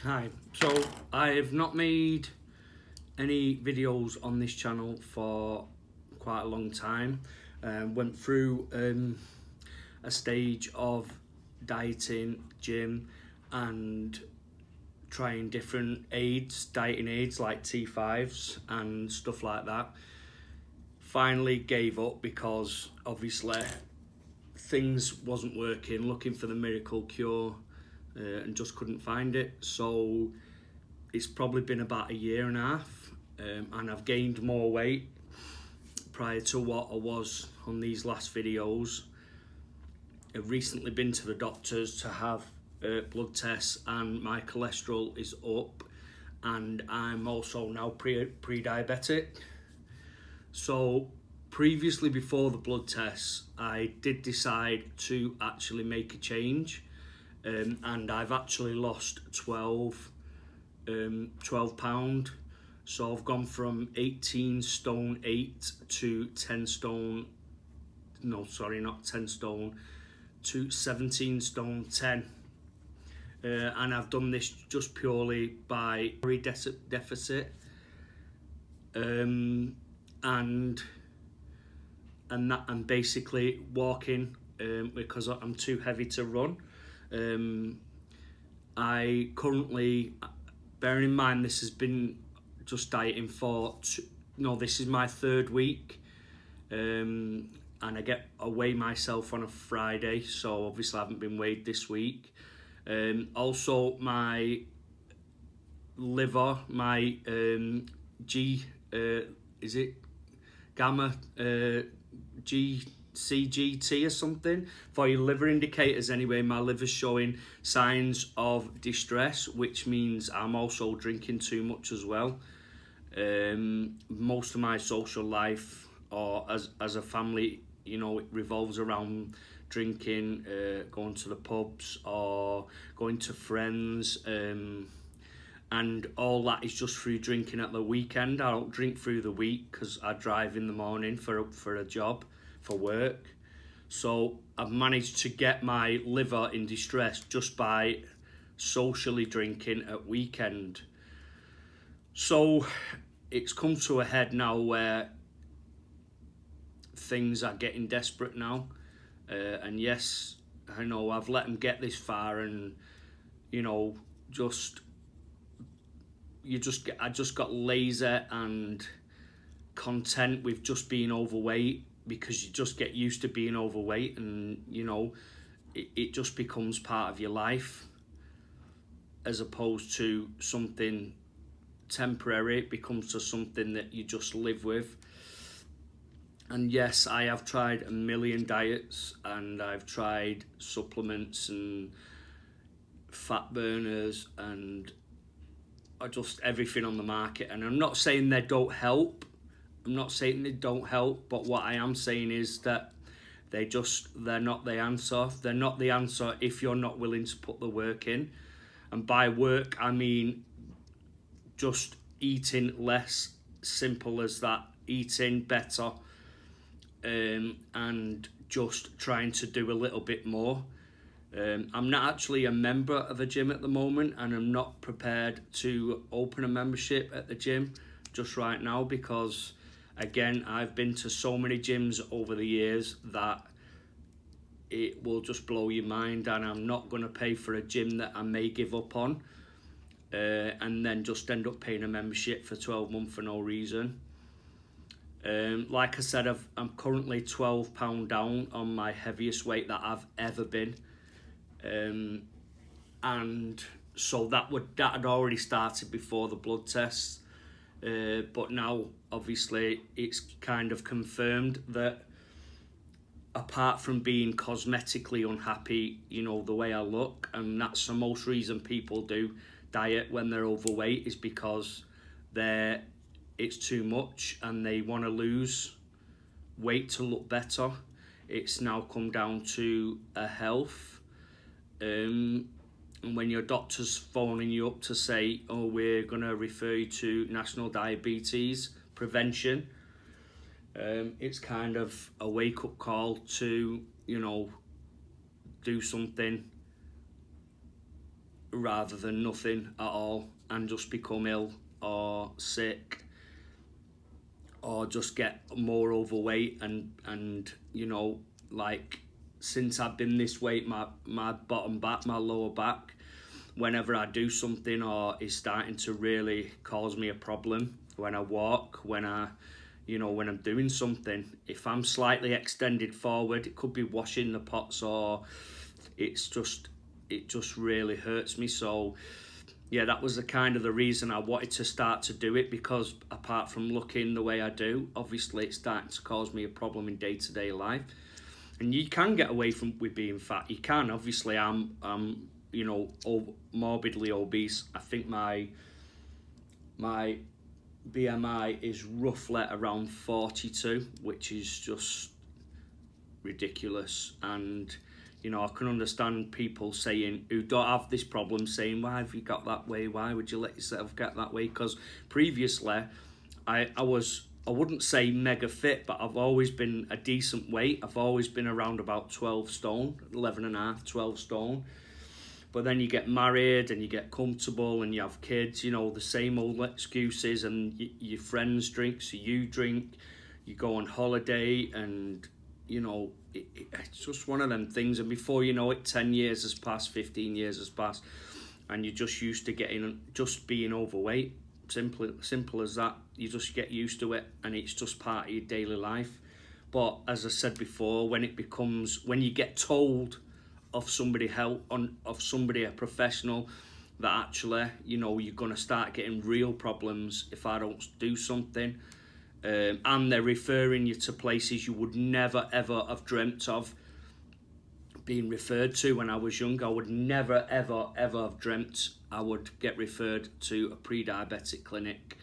Hi, so I have not made any videos on this channel for quite a long time. Went through a stage of dieting, gym and trying different dieting aids like T5s and stuff like that. Finally gave up because obviously things wasn't working, looking for the miracle cure and just couldn't find it. So it's probably been about a year and a half, and I've gained more weight prior to what I was on these last videos. I've recently been to the doctors to have blood tests, and my cholesterol is up, and I'm also now pre-diabetic. So previously, before the blood tests, I did decide to actually make a change, and I've actually lost 12 pound. So I've gone from 18 stone 8 to 10 stone, no sorry, not 10 stone, to 17 stone 10. And I've done this just purely by calorie deficit, and that I'm basically walking, because I'm too heavy to run. I currently, bearing in mind this has been just dieting for this is my third week, and I weigh myself on a Friday, so obviously I haven't been weighed this week. Also my liver, my is it gamma GCGT or something for your liver indicators. Anyway, my liver's showing signs of distress, which means I'm also drinking too much as well. Most of my social life, or as a family, it revolves around drinking, going to the pubs or going to friends, and all that is just through drinking at the weekend. I don't drink through the week because I drive in the morning for a job, for work. So I've managed to get my liver in distress just by socially drinking at weekend. So it's come to a head now where things are getting desperate now, and yes, I know I've let them get this far, and I just got lazy and content with just being overweight, because you just get used to being overweight, and it just becomes part of your life, as opposed to something temporary. It becomes to something that you just live with. And yes, I have tried a million diets, and I've tried supplements and fat burners and just everything on the market, and I'm not saying they don't help. But what I am saying is that they're not the answer. They're not the answer if you're not willing to put the work in. And by work, I mean just eating less, simple as that, eating better, and just trying to do a little bit more. I'm not actually a member of a gym at the moment, and I'm not prepared to open a membership at the gym just right now, because again, I've been to so many gyms over the years that it will just blow your mind, and I'm not going to pay for a gym that I may give up on, and then just end up paying a membership for 12 months for no reason. Like I said, I'm currently 12 pound down on my heaviest weight that I've ever been. And so that had already started before the blood tests, but now obviously it's kind of confirmed that, apart from being cosmetically unhappy, the way I look, and that's the most reason people do diet when they're overweight, is because it's too much and they want to lose weight to look better. It's now come down to a health. And when your doctor's phoning you up to say, oh, we're going to refer you to National Diabetes Prevention, it's kind of a wake-up call to, do something rather than nothing at all and just become ill or sick, or just get more overweight. And you know, like, since I've been this weight, my bottom back, my lower back, whenever I do something or is starting to really cause me a problem, when I walk, when I'm doing something, if I'm slightly extended forward, it could be washing the pots, or it just really hurts me. So yeah, that was the reason I wanted to start to do it, because apart from looking the way I do, obviously it's starting to cause me a problem in day-to-day life. And you can get away with being fat. You can. Obviously, I'm morbidly obese. I think my BMI is roughly around 42, which is just ridiculous. And I can understand people saying, who don't have this problem, saying, why have you got that way? Why would you let yourself get that way? Because previously I wouldn't say mega fit, but I've always been a decent weight. I've always been around about 12 stone, 11 and a half, 12 stone. But then you get married and you get comfortable and you have kids, the same old excuses, and your friends drink, so you drink, you go on holiday, and, it's just one of them things. And before you know it, 10 years has passed, 15 years has passed, and you're just used to just being overweight. Simple as that. You just get used to it, and it's just part of your daily life. But as I said before, when you get told of somebody a professional, that actually, you're going to start getting real problems if I don't do something, and they're referring you to places you would never ever have dreamt of being referred to. When I was young, I would never ever ever have dreamt I would get referred to a pre-diabetic clinic,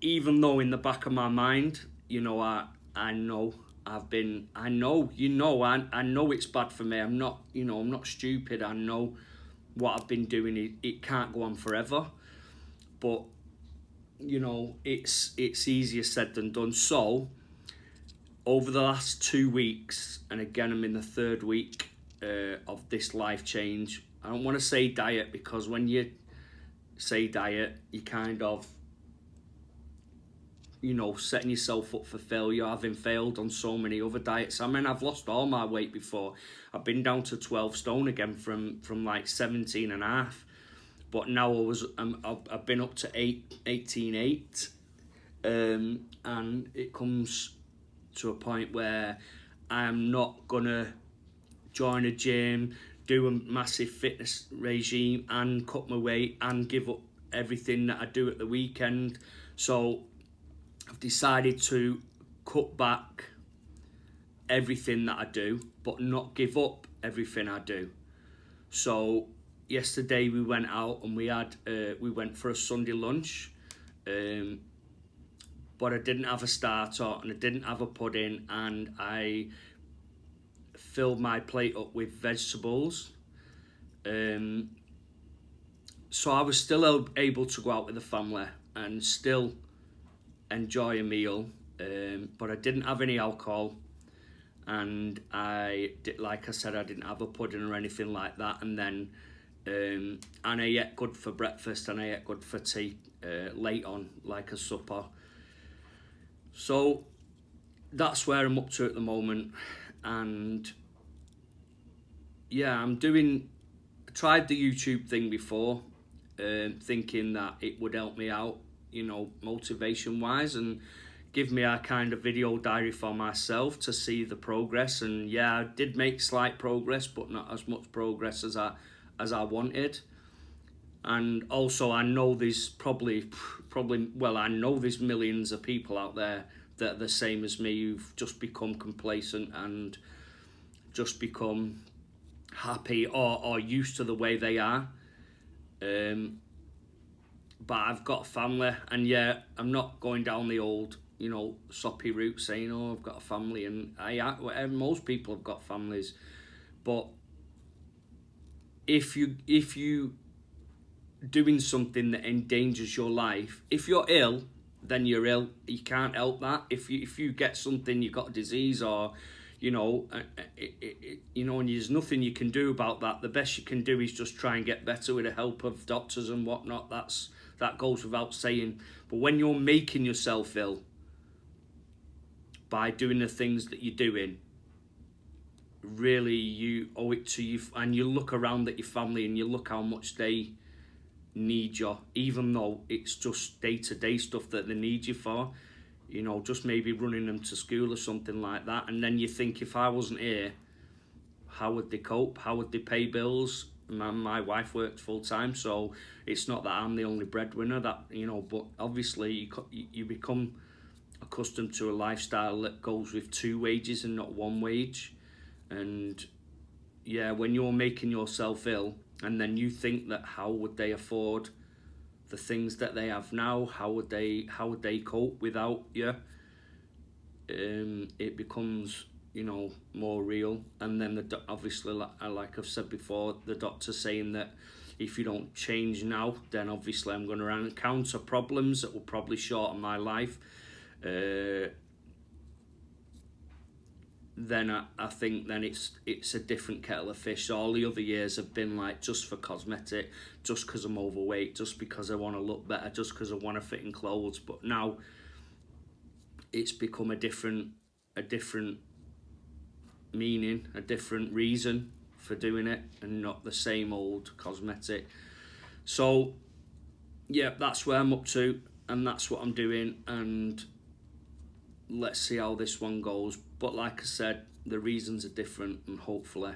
even though in the back of my mind, I know I know it's bad for me. I'm not stupid. I know what I've been doing, it can't go on forever. But it's easier said than done. So over the last 2 weeks, and again I'm in the third week of this life change. I don't want to say diet, because when you say diet, you kind of setting yourself up for failure, having failed on so many other diets. I mean, I've lost all my weight before. I've been down to 12 stone again from like 17 and a half. But now I've been up to 18.8. And it comes to a point where I'm not gonna join a gym, do a massive fitness regime, and cut my weight, and give up everything that I do at the weekend. So I've decided to cut back everything that I do, but not give up everything I do. So yesterday we went out and we went for a Sunday lunch, but I didn't have a starter and I didn't have a pudding, and I filled my plate up with vegetables. So I was still able to go out with the family and still enjoy a meal, but I didn't have any alcohol, and like I said, I didn't have a pudding or anything like that. And then and I ate good for breakfast, and I ate good for tea late on, like a supper. So that's where I'm up to at the moment. And yeah, I tried the YouTube thing before, thinking that it would help me out, motivation wise, and give me a kind of video diary for myself to see the progress. And yeah, I did make slight progress, but not as much progress as I wanted. And also, I know there's I know there's millions of people out there that are the same as me, who've just become complacent and just become happy or used to the way they are. But I've got a family, and yeah, I'm not going down the old, soppy route, saying, oh, I've got a family, and most people have got families. But if you doing something that endangers your life, if you're ill, then you're ill. You can't help that. If you get something, you've got a disease, or you know, you know, and there's nothing you can do about that. The best you can do is just try and get better with the help of doctors and whatnot. That goes without saying. But when you're making yourself ill by doing the things that you're doing, really you owe it to you. And you look around at your family and you look how much they need you, even though it's just day-to-day stuff that they need you for, you know, just maybe running them to school or something like that. And then you think, if I wasn't here, how would they cope? How would they pay bills? My wife worked full-time, so it's not that I'm the only breadwinner, that, you know, but obviously you become accustomed to a lifestyle that goes with 2 wages and not 1 wage. And yeah, when you're making yourself ill, and then you think that how would they afford the things that they have now? How would they cope without you? It becomes, you know, more real. And then obviously, like I've said before, the doctor's saying that if you don't change now, then obviously I'm going to encounter problems that will probably shorten my life. Then I think then it's a different kettle of fish. All the other years have been like just for cosmetic, just because I'm overweight, just because I want to look better, just because I want to fit in clothes. But now it's become a different meaning, a different reason for doing it, and not the same old cosmetic. So yeah, that's where I'm up to, and that's what I'm doing, and let's see how this one goes. But like I said, the reasons are different, and hopefully,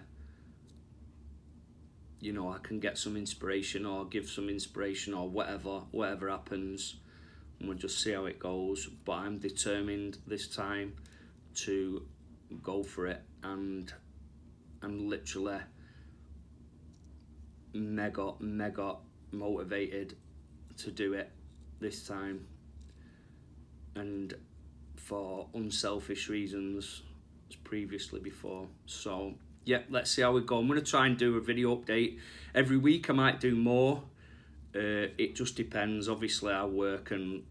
you know, I can get some inspiration or give some inspiration or whatever happens, and we'll just see how it goes. But I'm determined this time to go for it, and I'm literally mega motivated to do it this time, and for unselfish reasons as previously before. So yeah, let's see how we go. I'm going to try and do a video update every week. I might do more. It just depends. Obviously I work, and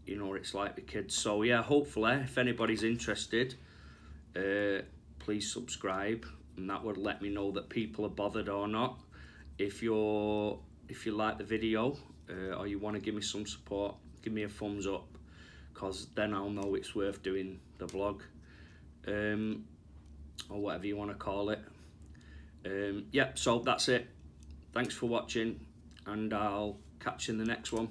you know it's like the kids. So yeah, hopefully if anybody's interested, please subscribe, and that would let me know that people are bothered or not. If you like the video, or you want to give me some support, give me a thumbs up, because then I'll know it's worth doing the vlog, or whatever you want to call it. Yeah, so that's it. Thanks for watching, and I'll catch you in the next one.